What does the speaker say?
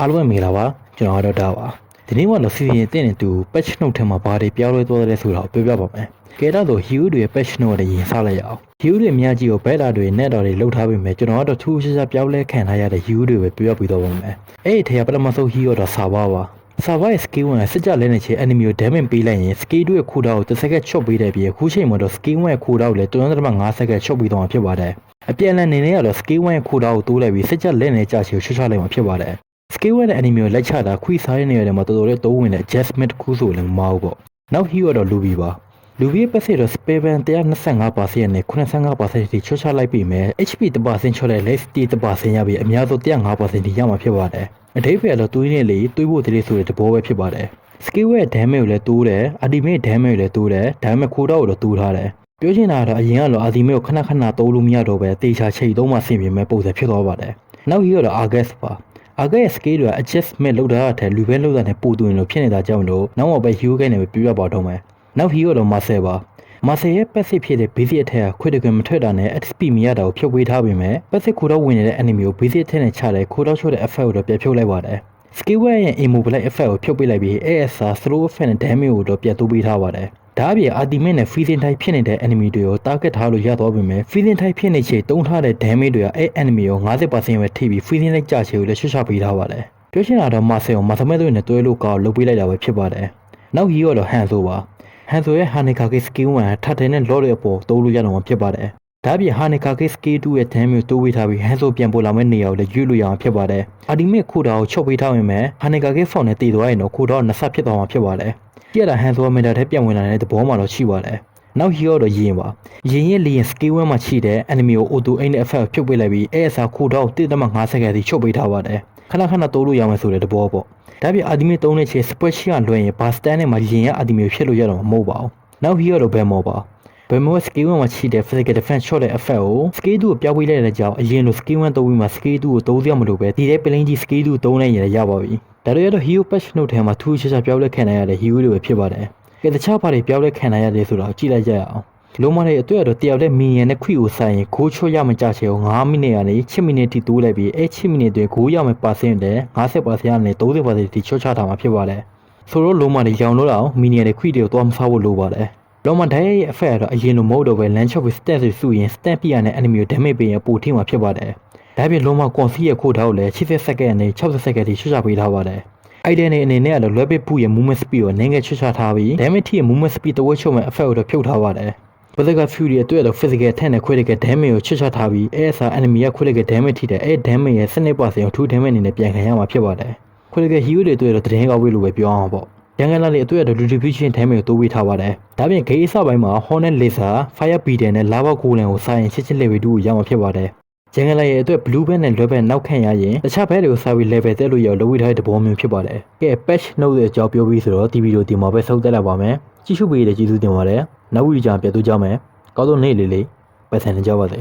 အားလုံးပဲမင်္ဂလာပါကျွန်တော်ကတော့ဒါပါဒီနေ့မှတော့စီစဉ်တင်နေသူ patch note ထဲမှာဘာတွေပြောင်းလဲသွားတယ်ဆိုတာကိုပြောပြပါမယ်ကဲတော့ hero တွေ patch note တွေရင်စားလိုက်ရအောင် hero တွေအများကြီးကို beta တွေ net တွေလောက်ထားပြီးမယ်ကျွန်တော်ကတော့ထူးခြားခြားပြောင်းလဲခံထားရတဲ့ hero တွေပဲပြောပြပြီးတော့ပါမယ်အဲ့ဒီထဲကပထမဆုံး hero တော့ Server ပါ Server ရဲ့ skill 1ကစစ်ကြလဲနေချေ enemy ကို damage ပေးလိုက်ရင် skill 2ရဲ့ခိုးတော့ကိုတစ်စက္ကန့်ချော့ပေးတဲ့ပြီးအခုချိန်မှာတော့ skill 1ရဲ့ခိုးတော့ကိုလည်း3.5စက္ကန့်ချော့ပေးတော့မှာဖြစ်ပါတယ်အပြန်အလှန်နေနေရတော့ skill 1ရဲ့ခိုးတော့ကိုတိုးလိုက်ပြီးစစ်ကြလဲနေကြချေကိုချွတ်ချလိုက်မှာဖြစ်ပါတယ်skill 1ရဲ့ enemy ကိုလိုက်ချတာခွိစားရတဲ့နေရာတွေမှာတော်တော်လေးတိုးဝင်တဲ့ adjustment တစ်ခုဆိုလည်းမမဟုတ်ပေါ့နောက် hero တော့ Luby ပါ Luby ရဲ့ passive တော့ spell ban 125%နဲ့ 85% ထိချွတ်ချလိုက်ပြီးမယ် HP 1% ချော့တဲ့ life steal 1% ရပြီးအများဆုံး 105% ထိရမှာဖြစ်ပါတယ်အဓိပ္ပာယ်တော့တွေးနေလေတွေးဖို့တည်းဆိုတဲ့သဘောပဲဖြစ်ပါတယ် skill ရဲ့ damage ကိုလည်းတိုးတယ် ultimate damage ကိုလည်းတိုးတယ်ဒါပေမဲ့ခိုးတော့ကိုတော့တိုးထားတယ်ပြောချင်တာကတော့အရင်ကတော့ ultimate ကိုခဏခဏတိုးလို့မရတော့ပဲတေချာချိန်သုံးမှဆင်ပြေမဲ့ပုံစံဖြစ်သွားပါတယ်နောက် hero တော့ Argus ပါArgus ရဲ့ skill တွေက adjustment လုပ်တာတဲ့လူပဲလုပ်တာနဲ့ပို့သွင်းလို့ဖြစ်နေတာကြောင့်လို့နောက်မှပဲ hero ကနေပဲပြပြပါတော့မယ်နောက် hero တော့ Marcel ပါ Marcel ရဲ့ passive ဖြစ်တဲ့ basic attack က critical မထွက်တာနဲ့ XP မရတာကိုဖြုတ်ပေးထားပေမဲ့ passive ခိုးတော့ဝင်နေတဲ့ enemy ကို basic attack နဲ့ချတဲ့ခိုးတော့ချို့တဲ့ effect ကိုတော့ပြန်ဖြုတ်လိုက်ပါတယ် skill 1ရဲ့ immobilize effect ကိုဖြုတ်ပေးလိုက်ပြီး ASR slow effect နဲ့ damage ကိုတော့ပြန်တိုးပေးထားပါတယ်ဒါအပြင် ultimate နဲ့ freezing type ဖြစ်နေတဲ့ enemy တွေကို target ထားလို့ရသွားပြီမယ် freezing type ဖြစ်နေချေတုံးထားတဲ့ damage တွေကအဲ့ enemy ကို 50% ပဲထိပြီး freezing လိုက်ကြချေကိုလည်းချွတ်ချပေးထားပါတယ်ပြောချင်တာတော့ Marcel ကို mathematics နဲ့တွဲလို့ကောက်လုပ်ပေးလိုက်တာပဲဖြစ်ပါတယ်နောက် hero တော့ Hanzo ပါ Hanzo ရဲ့ Hanekage skill 1ထပ်တဲ့နဲ့ lock ရဲ့အပေါ်တိုးလို့ရတော့မှာဖြစ်ပါတယ်ဒါအပြင် Hanekage skill 2ရဲ့ damage တိုးပေးထားပြီး Hanzo ပြန်ပေါ်လာမယ့်နေရာကိုလည်းရွေ့လို့ရအောင်ဖြစ်ပါတယ် ultimate ခိုးတာကိုချုပ်ပေးထားရင်မယ် Hanekage form နဲ့တည်သွားရင်တော့ခိုးတော့နှစ်ဆဖြစ်သွားမှာဖြစ်ပါတယ်ကြည့်ရတာ Hanzo က meta ထဲပြန်ဝင်လာတဲ့သဘောမှတော့ရှိပါတယ်နောက် hero တော့ရင်ပါရင်ရဲ့ lien skill 1မှာရှိတဲ့ enemy ကို auto aim နဲ့ effect ဖြုတ်ပေးလိုက်ပြီး ASR ခိုးတော့ 1.5 စက္ကန့်ထိချုပ်ပေးထားပါတယ်ခဏခဏတိုးလို့ရမယ်ဆိုတဲ့သဘောပေါ့ဒါပြ ultimate 3နဲ့ချေ spread sheet ကလွှဲရင် bar stand နဲ့မှာရင်ရဲ့ ultimate ဖြစ်လို့ရတော့မှာမဟုတ်ပါဘူးနောက် hero တော့ Bemo ပါ Bemo ရဲ့ skill 1မှာရှိတဲ့ physical defense shot တဲ့ effect ကို skill 2ကိုပြောင်းပေးလိုက်တဲ့ကြောင့်အရင်လို skill 1သုံးပြီးမှ skill 2ကိုသုံးစရာမလိုပဲဒီတဲ့ plane ကြီး skill 2သုံးလိုက်ရင်ရပါပြီဒါတွေကတော့ hero patch note ထဲမှာထူးခြားခြားပြောင်းလဲခံရတဲ့ hero တွေပဲဖြစ်ပါတယ်ကဲတခြားဘာတွေပြောင်းလဲခံရရတယ်ဆိုတာကိုကြည့်လိုက်ကြရအောင်လုံးမတဲ့အတွက်တော့တယောက်တည်းမီယန်နဲ့ခွိကိုဆိုင်ရင်ဂိုးချွတ်ရမကြချေကို9မိနစ်ကနေ6မိနစ်ထိတိုးလိုက်ပြီးအဲ6မိနစ်တွင်ဂိုးရမယ့်%တဲ့50%ကနေ30%ထိချွတ်ချထားမှာဖြစ်ပါတယ်ဆိုတော့လုံးမတဲ့ရောင်လို့အောင်မီနီယန်နဲ့ခွိတွေကိုတော့မဖောက်ဖို့လိုပါတယ်လုံးမဒိုင်ရဲ့ effect ကတော့အရင်လိုမဟုတ်တော့ပဲ land shot ပြီး stat စုရင် stat ပြရတဲ့ enemy ကို damage ပေးရင်ပိုထိမှာဖြစ်ပါတယ်ဒါပြင်လုံးမ consi ရဲ့ခိုးထားကိုလည်း80စက္ကန့်နဲ့60စက္ကန့်ထိချွတ်ချပေးထားပါတယ်အဲ့ဒီအနေနဲ့ကတော့ rapid pull ရဲ့ movement speed ကိုနည်းငယ်ချွတ်ချထားပြီး damage ထိရဲ့ movement speed တဝက်ချုပ်မဲ့ effect ကိုတော့ဖြုတ်ထားပါတယ်Physical Fury အတွက်တော့ physical attack နဲ့ critical damage ကိုချွတ်ချထားပြီး ASR enemy ရဲ့ critical damage ထိတဲ့အဲ့ damage ရဲ့ 12% ကိုထူး damage အနေနဲ့ပြန်ခံရမှာဖြစ်ပါတယ် critical hero တွေအတွက်တော့သတင်းကောက်ဝေးလို့ပဲပြောအောင်ပေါ့ရန်ကန်လာလေအတွက်တော့ retribution damage ကိုတိုးပေးထားပါတယ်ဒါပြင် gate အစပိုင်းမှာ Hornet Laser Fire Beater နဲ့ Lava Golem ကိုစားရင်ချစ် level 2ကိုရမှာဖြစ်ပါတယ်ရန်ကန်လာရဲ့အတွက် blue band နဲ့ red band နောက်ခံရရင်တခြားဘက်တွေကိုစားပြီး level တက်လို့ရအောင်လုပ်ဝေးထားတဲ့သဘောမျိုးဖြစ်ပါတယ်ကဲ patch note ရဲ့အကြောင်းပြောပြီးဆိုတော့ဒီဗီဒီယိုဒီမှာပဲဆုံးသက်လိုက်ပါမယ်ကြည့်ရှုပေးတဲ့ကျေးဇူးတင်ပါတယ်နောက်ဗီဒီယိုကြပြန်တွေ့ကြမယ်ကောင်းဆုံးနေ့လေးပတ်စံနေကြပါစေ